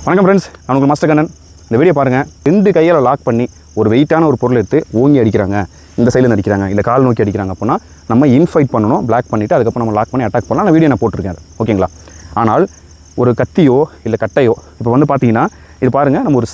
வணக்கம் ஃப்ரெண்ட்ஸ், நான் உங்கள் மாஸ்டர் கண்ணன். இந்த வீடியோ பாருங்கள். 2 கையால் லாக் பண்ணி ஒரு வெயிட்டான ஒரு பொருள் எடுத்து ஓங்கி அடிக்கிறாங்க, இந்த சைடில் அடிக்கிறாங்க, இல்லை கால் நோக்கி அடிக்கிறாங்க அப்படின்னா நம்ம இன்ஃபைட் பண்ணணும், பிளாக் பண்ணிவிட்டு அதுக்கப்புறம் நம்ம லாக் பண்ணி அட்டாக் பண்ணலாம். நான் வீடியோ நான் போட்டிருக்கேன், ஓகேங்களா? ஆனால் ஒரு கத்தியோ இல்லை கட்டையோ இப்போ வந்து பார்த்தீங்கன்னா இது பாருங்கள், நம்ம ஒரு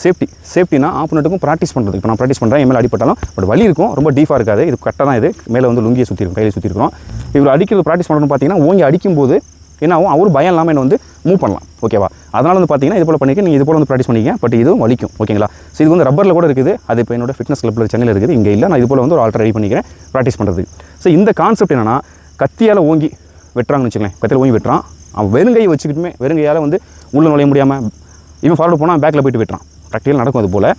சேஃப்டினா ஆப்போனட்டுக்கும் ப்ராக்டிஸ் பண்ணுறது. இப்போ நான் ப்ராக்டிஸ் பண்ணுறேன், என் மேலே அடிப்பட்டாலும் பட் வலி இருக்கும், ரொம்ப டீஃபாக இருக்காது. இது கட்டை தான், இது மேலே வந்து லுங்கியை சுற்றிருக்கும், கையில் சுற்றிருக்கிறோம். இவர் அடிக்கிறது ப்ராக்டிஸ் பண்ணணும்னு பார்த்தீங்கன்னா ஓங்கி அடிக்கும்போது என்ன ஆகும், அவரும் பயம் இல்லாமல் என்ன வந்து மூவ் பண்ணலாம், ஓகேவா? அதனால் வந்து பார்த்தீங்கன்னா இது போல் பண்ணிக்க நீங்கள் இது போல் வந்து ப்ராக்டிஸ் பண்ணிக்க. பட் இதுவும் வலிக்கும், ஓகேங்களா? ஸோ இது வந்து ரப்பரில் கூட இருக்குது. அது இப்போ என்னோட ஃபிட்னஸ் கிளப்பில் சென்னையில் இருக்குது, இங்கே இல்லை. நான் இது போல் வந்து ஒரு ஆல்டர் ரெடி பண்ணிக்கிறேன் ப்ராக்டிஸ் பண்ணுறதுக்கு. ஸோ இந்த கான்செப்ட் என்னென்னா, கத்தியால் ஓங்கி வெட்டுறாங்கன்னு வச்சுக்கலாம். கத்தியில் ஓங்கி வெட்டுறான், அவன் வெறுங்கையை வச்சுக்கிட்டுமே வெறுங்கையால் வந்து உள்ளே நுழைய முடியாமல் இவன் ஃபார்வர்டு போனால் பேக்கில் போய்ட்டு வெட்டுறான். ப்ராக்டிக்கல் நடக்கும் அது போல்.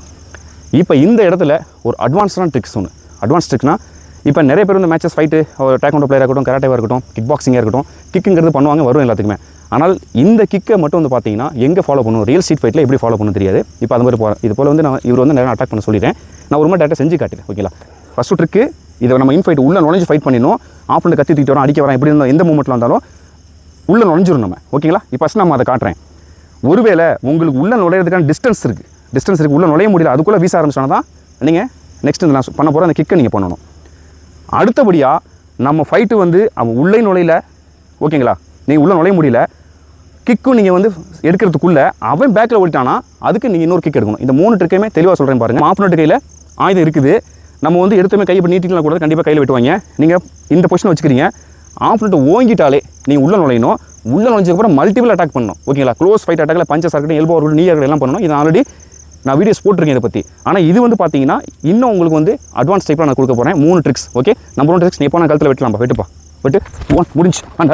இப்போ இந்த இடத்துல ஒரு அட்வான்ஸ்டான ட்ரிக்ஸ் ஒன்று. அட்வான்ஸ் ட்ரிக்ஸ்னால் இப்போ நிறைய பேர் வந்து மேட்சஸ் ஃபைட்டு, டேக்வாண்டோ பிளேயராக இருக்கட்டும், கராட்டேவாக இருக்கட்டும், கிக் பாக்ஸிங்காக இருக்கட்டும், கிக்குங்கிறது பண்ணுவாங்க, வரும் எல்லாத்துக்குமே. ஆனால் இந்த கிக்கை மட்டும் வந்து பார்த்தீங்கன்னா எங்கே ஃபாலோ பண்ணணும், ரியல் ஸ்ட்ரீட் ஃபைட்டில் எப்படி ஃபாலோ பண்ண தெரியாது. இப்போ அது மாதிரி போகிறேன். இது போல் வந்து நான் இவர் வந்து நிறைய அட்டாக் பண்ண சொல்லிட்டேன். நான் ஒரு மாதிரி டேட்டா செஞ்சு காட்டுறேன், ஓகேங்களா? ஃபஸ்ட்டு ட்ரிக்கு, இதை நம்ம இன்ஃபைட் உள்ளே நுழைஞ்சு ஃபைட் பண்ணிடணும். ஆப்போனண்ட் கத்தி தூக்கிட்டு வரோம், அடிக்க வரோம், எப்படி இருந்தால் எந்த மூமெண்ட்டில் வந்தாலும் உள்ளே நுழைஞ்சிடும் நம்ம, ஓகேங்களா? இப்போ ஃபஸ்ட் நம்ம அதை காட்டுறேன். ஒருவேளை உங்களுக்கு உள்ளே நுழையிறதுக்கான டிஸ்டன்ஸ் இருக்குது, உள்ளே நுழைய முடியல, அதுக்குள்ளே வீச ஆரம்பிச்சோன்னா தான் நீங்கள் நெக்ஸ்ட் நான் பண்ண போகிற அந்த கிக்கை நீங்கள் பண்ணணும். அடுத்தபடியாக நம்ம ஃபைட்டு வந்து அவன் உள்ளே நுழையில, ஓகேங்களா? நீங்கள் உள்ளே நுழைய முடியல, கிக்கும் நீங்கள் வந்து எடுக்கிறதுக்குள்ளே அவன் பேக்கில் ஓடிட்டானா அதுக்கு நீங்கள் இன்னொரு கிக் எடுக்கணும். இந்த 3 ட்ரிக்கையுமே தெளிவாக சொல்கிறேன் பாருங்கள். ஆப்போனண்ட் கையில் ஆயுதம் இருக்குது, நம்ம வந்து எடுத்துமே கையை நீட்டிக்கலாம் கூட, கண்டிப்பாக கையில் வெட்டுவாங்க. நீங்கள் இந்த பொசிஷனை வச்சுக்கிறீங்க, ஆப்போனண்ட் ஓங்கிட்டாலே நீங்கள் உள்ளே நுழையணும். உள்ளே நுழைஞ்சதுக்கப்புறம் மல்டிபிள் அட்டாக் பண்ணணும், ஓகேங்களா? க்ளோஸ் ஃபைட் அட்டாக்கில் பஞ்சஸ் இருக்கட்டும், எல்போ இருக்கட்டும், நீ எல்லாம் பண்ணணும். இது ஆல்ரெடி நான் வீடியோஸ் போட்டிருக்கேன் இதை பற்றி. ஆனால் இது வந்து பார்த்தீங்கன்னா இன்னும் உங்களுக்கு வந்து அட்வான்ஸ் டைப்பில் நான் கொடுக்க போகிறேன். 3 ட்ரிக்ஸ், ஓகே? நம்பர் 1 ட்ரிக்ஸ், நீ எப்போ நான் கழுத்தில் வெட்டலாம்ப்பா, வெட்டுப்பா, வெட்டு, முடிஞ்சு அந்த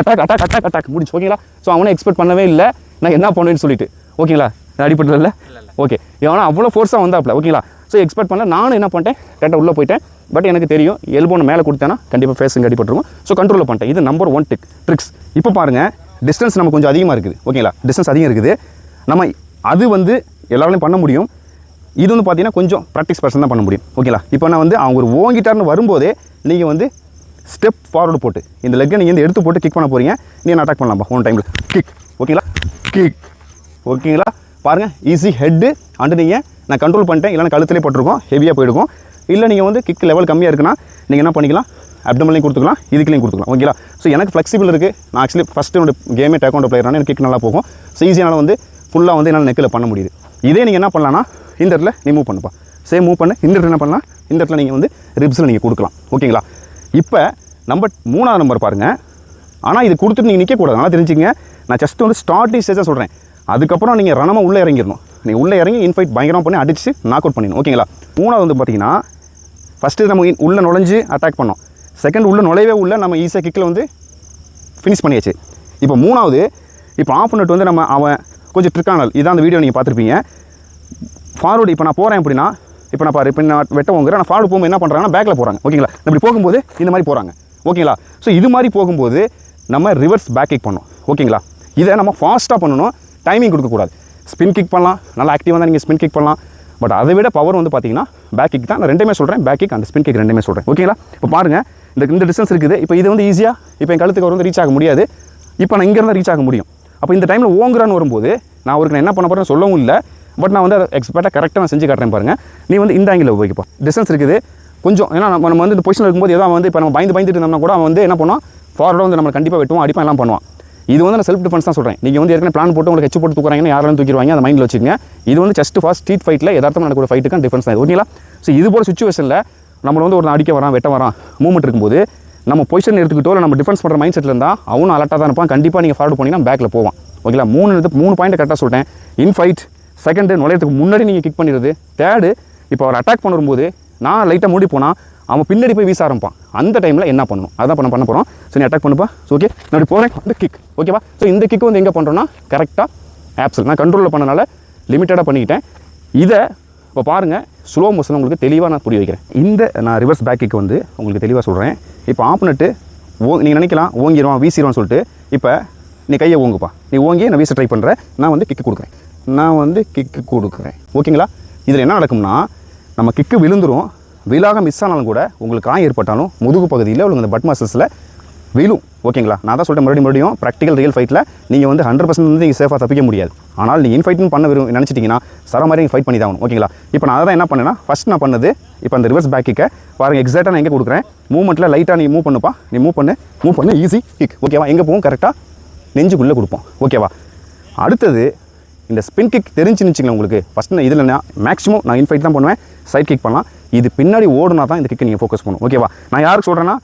அட்டாக் முடிஞ்சு, ஓகேங்களா? ஸோ அவனை எக்ஸ்பெக்ட் பண்ணவே இல்லை நான் என்ன பண்ணுவேன்னு சொல்லிட்டு, ஓகேங்களா? அடிப்பட்டது இல்லை, ஓகே? ஏன்னா அவ்வளோ ஃபோர்ஸாக வந்தாப்பில், ஓகேங்களா? ஸோ எக்ஸ்பெக்ட் பண்ணல. நானும் என்ன பண்ணிட்டேன், கரெக்டாக உள்ளே போயிட்டேன். பட் எனக்கு தெரியும் எல்போனை மேலே கொடுத்தேன்னா கண்டிப்பாக ஃபேஸுங்க அடிப்பட்டுருக்கும். ஸோ கண்ட்ரோலில் பண்ணிட்டேன். இது நம்பர் 1 ட்ரிக்ஸ். இப்போ பாருங்கள், டிஸ்டன்ஸ் நம்ம கொஞ்சம் அதிகமாக இருக்குது, ஓகேங்களா? டிஸ்டன்ஸ் அதிகம் இருக்குது, நம்ம அது வந்து எல்லாராலையும் பண்ண முடியும். இது வந்து பார்த்தீங்கன்னா கொஞ்சம் ப்ராக்டிஸ் பர்சன் தான் பண்ண முடியும், ஓகேங்களா? இப்போ நான் வந்து அவங்க ஒரு ஓங்கிட்டார்னு வரும்போதே நீங்கள் வந்து ஸ்டெப் ஃபார்வர்டு போட்டு இந்த லெக்கை நீங்கள் வந்து எடுத்து போட்டு கிக் பண்ண போகிறீங்க. நீங்கள் அட்டாக் பண்ணலாம்ப்பா ஒன் டைமில் கிக், ஓகேங்களா? கிக், ஓகேங்களா? பாருங்கள், ஈஸி ஹெட்டு அண்டு நீங்கள் நான் கண்ட்ரோல் பண்ணிட்டேன். இல்லைனா கழுத்துலேயே போட்டிருக்கோம், ஹெவியாக போயிடுக்கும். இல்லை நீங்கள் வந்து கிக் லெவல் கம்மியாக இருக்குன்னா நீங்கள் என்ன பண்ணிக்கலாம், அப்டமன்லையும் கொடுத்துக்கலாம், இதுக்குலையும் கொடுத்துக்கலாம், ஓகேங்களா? ஸோ எனக்கு ஃப்ளெக்சிபிள் இருக்குது. நான் ஆக்சுவலி ஃபஸ்ட்டு என்னோட கேமே டேக்வாண்டோ பிளேயரான எனக்கு கிக் நல்லா போகும். ஸோ ஈஸியானால் வந்து ஃபுல்லாக வந்து என்னால் நெக்கில் பண்ண முடியுது. இதே நீங்கள் என்ன பண்ணலான்னா இந்த இடத்துல நீ மூவ் பண்ணுப்பா, சேம் மூவ் பண்ணு. இந்த இடத்துல என்ன பண்ணலாம், இந்த இடத்துல நீங்கள் வந்து ரிப்ஸில் நீங்கள் கொடுக்கலாம், ஓகேங்களா? இப்போ நம்பர் 3ஆவது நம்பர் பாருங்கள். ஆனால் இது கொடுத்துட்டு நீங்கள் நிற்கக்கூடாது, ஆனால் தெரிஞ்சுங்க. நான் ஜஸ்ட் வந்து ஸ்டார்டிங் ஸ்டேஜாக சொல்கிறேன். அதுக்கப்புறம் நீங்கள் ரணமாக உள்ளே இறங்கிடணும். நீங்கள் உள்ளே இறங்கி இன்ஃபைட் பயங்கரமாக பண்ணி அடிச்சு நாக் அவுட் பண்ணிடணும், ஓகேங்களா? 3ஆவது வந்து பார்த்தீங்கன்னா ஃபஸ்ட்டு நம்ம உள்ளே நுழைஞ்சு அட்டாக் பண்ணோம். செகண்ட் உள்ளே நுழையவே உள்ள நம்ம ஈஸியாக கிக்கில் வந்து ஃபினிஷ் பண்ணியாச்சு. இப்போ 3ஆவது, இப்போ ஆப்போனண்ட் வந்து நம்ம அவன் கொஞ்சம் ட்ரிக்கானல், இதான் அந்த வீடியோ நீங்கள் பார்த்துருப்பீங்க. ஃபார்வர்டு இப்போ நான் போகிறேன் அப்படின்னா, இப்போ நான் பாரு, இப்போ நான் வெட்டவங்கிற நான் ஃபார்வர்டு போகும்போது என்ன பண்ணுறாங்கன்னா பேக்கில் போகிறாங்க, ஓகேங்களா? இப்படி போகும்போது இந்த மாதிரி போகிறாங்க, ஓகேங்களா? ஸோ இது மாதிரி போகும்போது நம்ம ரிவர்ஸ் பேக் கிக் பண்ணணும், ஓகேங்களா? இதை நம்ம ஃபாஸ்ட்டாக பண்ணணும், டைமிங் கொடுக்கக்கூடாது. ஸ்பின் கிக் பண்ணலாம், நல்லா ஆக்டிவாக தான் நீங்கள் ஸ்பின் கிக் பண்ணலாம். பட் அதை விட பவர் வந்து பார்த்தீங்கன்னா பேக் கிக் தான். நான் ரெண்டுமே சொல்கிறேன், back kick and spin kick ரெண்டுமே சொல்கிறேன், ஓகேங்களா? இப்போ பாருங்கள், இந்த டிஸ்டன்ஸ் இருக்குது. இப்போ இது வந்து ஈஸியாக இப்போ என் கழுத்துக்கு வந்து ரீச் ஆக முடியாது. இப்போ நான் இங்கேருந்து ரீச் ஆக முடியும். அப்போ இந்த டைமில் ஓங்குறான்னு வரும்போது நான் அவருக்கு நான் என்ன பண்ண போகிறேன்னு சொல்லவும் இல்லை. பட் நான் வந்து அதை எக்ஸ்பர்ட்டாக கரெக்டாக நான் செஞ்சு காட்டுறேன் பாருங்கள். நீ வந்து இந்த ஆங்கிளில் போய்ப்பா, டிஸ்டன்ஸ் இருக்குது கொஞ்சம். ஏன்னா நம்ம வந்து இந்த பொசிஷனில் இருக்கும்போது ஏதாவது வந்து இப்போ நம்ம பயந்துட்டு இருந்தோம்னா கூட அவன் வந்து என்ன பண்ணுவான், ஃபார்வர்டாக வந்து நம்ம கண்டிப்பாக வெட்டுவோம், அடிப்பான், எல்லாம் பண்ணுவான். இது வந்து நான் செல்ஃப் டிஃபென்ஸ் தான் சொல்கிறேன். நீங்கள் வந்து ஏற்கனவே பிளான் போட்டு உங்களுக்கு ஹெச் போட்டு தூக்குறாங்கன்னா யாரும் தூக்கிடுவாங்க, அந்த மைண்டில் வச்சுக்கோங்க. இது வந்து ஜஸ்ட் ஃபாஸ்ட் ஸ்ட்ரீட் ஃபைட்டில் எதார்த்தமாக நடக்கிற ஃபைட்டுக்கான டிஃபென்ஸ் தான், ஓகேங்களா? ஸோ இது போல சுச்சுவேஷனில் நம்மளை வந்து ஒரு அடிக்க வரான், வெட்ட வரான், மூவ்மெண்ட் இருக்கும்போது நம்ம பொசிஷன் எடுத்துக்கிட்டோ இல்லை நம்ம டிஃபென்ஸ் பண்ணுற மைண்ட் செட்டில் இருந்தால் அவனும் அலர்ட்டாக தான் இருப்பான். கண்டிப்பாக நீங்கள் ஃபார்வர்ட் பண்ணிங்கன்னா பேக்கில் போவான், ஓகேங்களா? 3 பாயிண்ட் கரெக்டாக சொல்லிட்டேன். இன் ஃபைட் செகண்டு நுழையத்துக்கு முன்னாடி நீங்கள் கிக் பண்ணிடுறது. தேர்டு, இப்போ அவர் அட்டாக் பண்ணும்போது நான் லைட்டாக மூடி போனால் அவன் பின்னாடி போய் வீச ஆரம்பிப்பான். அந்த டைமில் என்ன பண்ணணும் அதான் பண்ண போகிறோம். ஸோ நீ அட்டாக் பண்ணுப்பா. ஸோ ஓகே, நான் இப்படி போகிறேன், அந்த கிக், ஓகேவா? ஸோ இந்த கிக் வந்து எங்கே பண்ணுறோன்னா கரெக்டாக ஆப்ஸில் நான் கண்ட்ரோலில் பண்ணனால லிமிட்டடாக பண்ணிக்கிட்டேன். இதை இப்போ பாருங்கள், ஸ்லோ மோஷன் உங்களுக்கு தெளிவாக நான் புரிய வைக்கிறேன். இந்த நான் ரிவர்ஸ் பேக் கிக் வந்து உங்களுக்கு தெளிவாக சொல்கிறேன். இப்போ ஆப்போனட்டு நீங்கள் நினைக்கலாம் ஓங்கிடுவான், வீசிடுவான்னு சொல்லிட்டு. இப்போ நீ கையை ஓங்குப்பா, நீ ஓங்கி நான் வீச ட்ரை பண்ணுறேன், நான் வந்து கிக்கு கொடுக்குறேன், ஓகேங்களா? இதில் என்ன நடக்கும்னா நம்ம கிக்கு விழுந்துரும். விழாக மிஸ் ஆனாலும் கூட உங்களுக்கு காயம் ஏற்பட்டாலும் முதுகு பகுதியில் உங்களுக்கு அந்த பட் மசில்ஸில் விழும். ஓகேங்களா, நான் தான் சொல்லிட்டேன் மறுபடியும் ப்ராக்டிக்கல் ரியல் ஃபைட்டில் நீங்கள் வந்து 100% வந்து நீங்கள் சேஃபாக தப்பிக்க முடியாது. ஆனால் நீங்கள் இன்ஃபைட்னு பண்ண நினச்சிட்டிங்கன்னா சர மாதிரி நீங்கள் ஃபைட் பண்ணி தான் ஆகணும். ஓகேங்களா, இப்போ நான் அதை என்ன பண்ணேன்னா ஃபஸ்ட் நான் பண்ணது இப்போ அந்த ரிவர்ஸ் பேக் கிக்கை பாருங்கள் எக்ஸாக்டாக நான் எங்கே கொடுக்குறேன், மூவ்மெண்ட்டில் லைட்டாக நீ மூவ் பண்ணுப்பா, நீ மூவ் பண்ணு ஈஸி கிக். ஓகேவா, எங்கே போகும் கரெக்டாக நெஞ்சுக்குள்ளே கொடுப்போம். ஓகேவா, அடுத்தது இந்த ஸ்பின் கிக் தெரிஞ்சுச்சுங்களேன் உங்களுக்கு. ஃபஸ்ட் நான் இதில் மேக்ஸிமம் நான் இன்ஃபைட் தான் பண்ணுவேன், சைட் கிக் பண்ணலாம். இது பின்னாடி ஓடுனா தான் இந்த கிக்கு நீங்கள் ஃபோக்கஸ் பண்ணணும். ஓகேவா, நான் யாருக்கு சொல்கிறேன்னா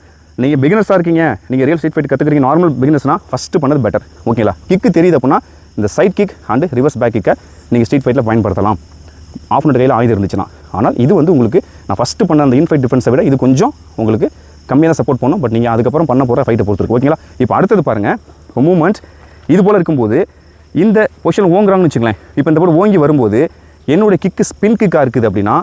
நீங்கள் பிகினர்ஸாக இருக்கீங்க, நீங்கள் ரியல் ஸ்ட்ரீட் ஃபைட் கற்றுக்கிறீங்க, நார்மல் பிகினர்ஸ்னால் ஃபஸ்ட்டு பண்ணது பெட்டர். ஓகேங்களா, கிக்கு தெரியுது அப்படின்னா இந்த side kick and reverse back கிக்கை நீங்கள் ஸ்ட்ரீட் ஃபைட்டில் பயன்படுத்தலாம், ஆப்போனன்ட் கையில் ஆயுதம் இருந்துச்சுன்னா. ஆனால் இது வந்து உங்களுக்கு நான் ஃபஸ்ட்டு பண்ண அந்த இன்ஃபைட் டிஃபென்ஸை விட இது கொஞ்சம் உங்களுக்கு கம்மியாக தான் சப்போர்ட் பண்ணணும். பட் நீங்கள் அதுக்கப்புறம் பண்ண போகிற ஃபைட்டை பொறுத்திருக்கு. ஓகேங்களா, இப்போ அடுத்தது பாருங்கள், இப்போ மூவ்மெண்ட்ஸ் இது போல் இருக்கும்போது இந்த பொசிஷன் ஓங்குறாங்கன்னு வச்சுங்களேன். இப்போ இந்த போல் ஓங்கி வரும்போது என்னுடைய கிக்கு ஸ்பின் கிக்காக இருக்குது அப்படின்னா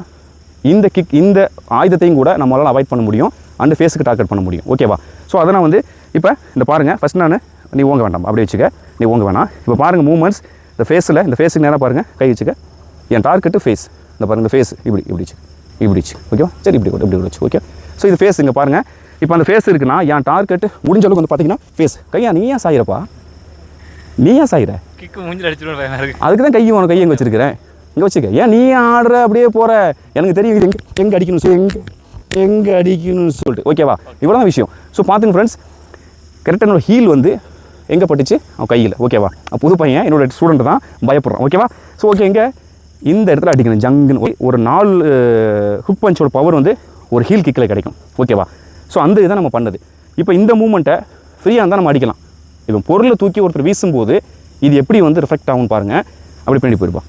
இந்த கிக் இந்த ஆயுதத்தையும் கூட நம்மளால் அவாய்ட் பண்ண முடியும் அண்ட் ஃபேஸுக்கு டார்கெட் பண்ண முடியும். ஓகேவா, ஸோ அதை நான் வந்து இப்போ இந்த பாருங்கள் ஃபஸ்ட் நான் நீ ஓங்க வேண்டாம், அப்படியே வச்சுக்க, நீ ஓங்க வேணாம். இப்போ பாருங்கள் மூவ்மெண்ட்ஸ் இந்த ஃபேஸுக்கு நேராக பாருங்கள், கை வச்சுக்க, என் டார்கெட்டு ஃபேஸ். இந்த பாருங்கள் இந்த ஃபேஸ் இப்படி வச்சு ஓகேவா, சரி இப்படி வச்சு. ஓகே, ஸோ இது ஃபேஸ் இங்கே பாருங்கள். இப்போ அந்த ஃபேஸ் இருக்குன்னா என் டார்கெட்டு முடிஞ்ச அளவுக்கு வந்து பார்த்தீங்கன்னா ஃபேஸ். கையா நீ ஏன் சாயிரப்பா, நீ ஏன் சாயிர, கிக்கு மூஞ்சில் அடிச்சுடுவேன், அதுக்கு தான் கையை உனக்கு கையை எங்கே வச்சிருக்கிறேன், இங்கே வச்சுக்க. ஏன் நீ ஆடுற அப்படியே போகிற, எனக்கு தெரியும் இது எங்கே அடிக்கணும் சொல்லி எங்கே அடிக்கணும்னு சொல்லிட்டு. ஓகேவா, இவ்வளோ தான் விஷயம். ஸோ பார்த்துங்க ஃப்ரெண்ட்ஸ், கரெக்டாக என்னோட ஹீல் வந்து எங்கே பட்டுச்சு, அவன் கையில். ஓகேவா, புது பையன் என்னோட ஸ்டூடெண்ட் தான் பயப்படுறான். ஓகேவா, ஸோ ஓகே எங்கே இந்த இடத்துல அடிக்கணும் ஜங்குன்னு ஒரு 4 ஹுக் பஞ்சோட பவர் வந்து ஒரு ஹீல் கிக்கில் கிடைக்கும். ஓகேவா, ஸோ அந்த இதை நம்ம பண்ணது. இப்போ இந்த மூமெண்ட்டை ஃப்ரீயாக இருந்தால் நம்ம அடிக்கலாம். இப்போ பொருளை தூக்கி ஒருத்தர் வீசும்போது இது எப்படி வந்து ரிஃப்ளெக்ட் ஆகும்னு பாருங்கள், அப்படி பண்ணி போயிருப்பா.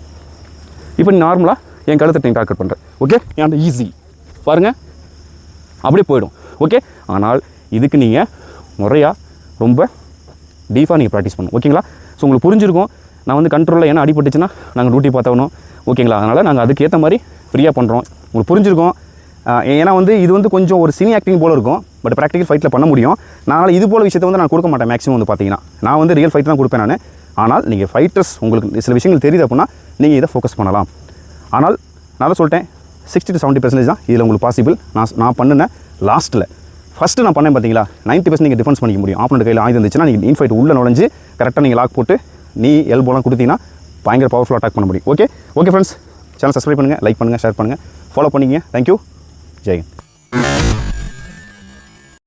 இப்போ நீ நார்மலாக என் கழுத்தை டார்கெட் பண்ணுறேன். ஓகே, ஏன் ஈஸி பாருங்கள் அப்படியே போயிடும். ஓகே, ஆனால் இதுக்கு நீங்கள் முறையாக ரொம்ப டீப்பாக நீங்கள் ப்ராக்டிஸ் பண்ணணும். ஓகேங்களா, ஸோ உங்களுக்கு புரிஞ்சிருக்கும். நான் வந்து கண்ட்ரோலில் ஏன்னா அடிபட்டுச்சுன்னா நாங்கள் டியூட்டி பார்த்தாகணும். ஓகேங்களா, அதனால் நாங்கள் அதுக்கேற்ற மாதிரி ஃப்ரீயாக பண்ணுறோம். உங்களுக்கு புரிஞ்சிருக்கும். ஏன்னா வந்து இது வந்து கொஞ்சம் ஒரு சினி ஆக்டிங் போல் இருக்கும், பட் ப்ராக்டிக்கல் ஃபைட்டில் பண்ண முடியும். நான் இது போல் விஷயத்தை வந்து நான் கொடுக்க மாட்டேன். மேக்ஸிமம் வந்து பார்த்தீங்கன்னா நான் வந்து ரியல் ஃபைட் தான் கொடுப்பேன் நான். ஆனால் நீங்கள் ஃபைட்டர்ஸ் உங்களுக்கு சில விஷயங்கள் தெரியுது அப்படின்னா நீங்கள் இதை ஃபோக்கஸ் பண்ணலாம். ஆனால் நான் தான் சொல்லிட்டேன் 60 to 70% தான் இதில் உங்களுக்கு பாசிபிள். நான் பண்ணினேன் லாஸ்ட்டில் ஃபஸ்ட்டு நான் பண்ணேன் பார்த்தீங்களா, 90% நீங்கள் டிஃபென்ஸ் பண்ணிக்க முடியும். ஆப்போனன்ட் கையில் ஆயுதம் இருந்துச்சுன்னா நீங்கள் இன்ஃபைட் உள்ளே நுழைஞ்சு கரெக்டாக நீங்கள் லாக் போட்டு நீ எல்போலாம் கொடுத்தீங்கன்னா பயங்கர பவர்ஃபுல்லாக அட்டாக் பண்ண முடியும். ஓகே ஃப்ரெண்ட்ஸ், சேனல் சப்ஸ்கிரைப் பண்ணுங்கள், லைக் பண்ணுங்கள், ஷேர் பண்ணுங்கள், ஃபாலோ பண்ணிங்க. தேங்க்யூ, ஜெய் ஹிந்த்.